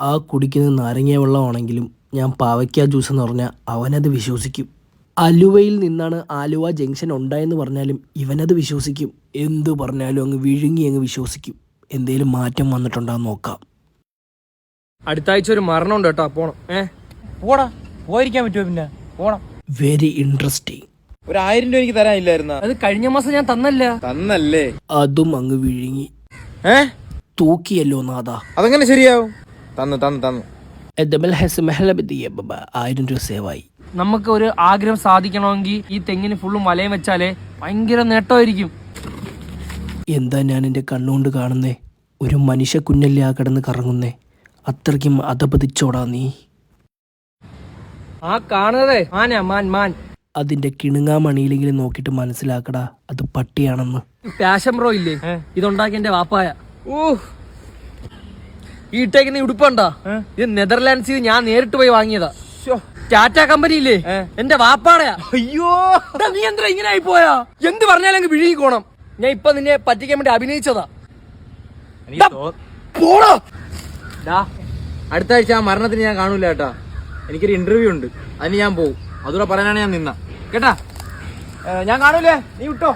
ആ കുടിക്കുന്ന നാരങ്ങ വെള്ളമാണെങ്കിലും ഞാൻ പാവയ്ക്ക ജ്യൂസ് എന്ന് പറഞ്ഞാൽ അവനത് വിശ്വസിക്കും. അലുവയിൽ നിന്നാണ് ആലുവ ജംഗ്ഷൻ ഉണ്ടായെന്ന് പറഞ്ഞാലും ഇവനത് വിശ്വസിക്കും. എന്തു പറഞ്ഞാലും അങ്ങ് വിഴുങ്ങി അങ്ങ് വിശ്വസിക്കും. എന്തേലും മാറ്റം വന്നിട്ടുണ്ടാന്ന് നോക്കാം. അടുത്ത ആഴ്ച ഒരു മരണം ഉണ്ട് കേട്ടോ, പോണം. പോടാ, പോയിരിക്കാൻ പറ്റുമോ? പിന്നെ പോണം. Very interesting. ഒരു 1000 രൂപ എനിക്ക് തരാനില്ലായിരുന്ന? അത് കഴിഞ്ഞ മാസം ഞാൻ തന്നല്ലേ? അതും അങ്ങ് വിഴുങ്ങി. തൂക്കിയല്ലോ നാഥാ. അതെങ്ങനെ ശരിയാവും? തന്നു 1000 രൂപ സേവായി. നമുക്ക് ഒരു ആഗ്രഹം സാധിക്കണമെങ്കിൽ ഈ തെങ്ങിന് ഫുള്ളും വലയം വെച്ചാലേ ഭയങ്കര നേട്ടമായിരിക്കും. എന്താ ഞാൻ എൻ്റെ കണ്ണുകൊണ്ട് കാണുന്നേ? ഒരു മനുഷ്യ കുഞ്ഞല്ലേ ആ കിടന്ന് കറങ്ങുന്നേ. അത്രയ്ക്കും അധപതിച്ചോടാ നീ. ആ കാണുന്നതേ മാൻ. അതിന്റെ കിണുങ്ങാമണിയിലെങ്കിലും നോക്കിയിട്ട് മനസ്സിലാക്കടാ, അത് പട്ടിയാണെന്ന്. പാഷൻ ബ്രോ ഇല്ലേ, ഇതുണ്ടാക്കി എന്റെ വാപ്പായ. ഈ ഇട്ടേക്കുന്ന ഉടുപ്പുണ്ടാ, ഇത് നെതർലാൻഡ്സിൽ ഞാൻ നേരിട്ട് പോയി വാങ്ങിയതാ. ടാറ്റ കമ്പനി ഇല്ലേ, എന്റെ വാപ്പാടയാ. അയ്യോ, നീ എന്താ ഇങ്ങനെ ആയി പോയാ? എന്ത് പറഞ്ഞാലും അങ്ങ് വിഴുങ്ങിക്കോണം. ഞാൻ ഇപ്പൊ നിന്നെ പറ്റിക്കാൻ വേണ്ടി അഭിനയിച്ചതാ. അടുത്ത ആഴ്ച ആ മരണത്തിന് ഞാൻ കാണൂല കേട്ടാ. എനിക്കൊരു ഇന്റർവ്യൂ ഉണ്ട്, അതിന് ഞാൻ പോകും. അതുകൂടെ പറയാനാണ് ഞാൻ നിന്ന കേട്ടാ. ഞാൻ കാണൂലേ, നീ വിട്ടോ.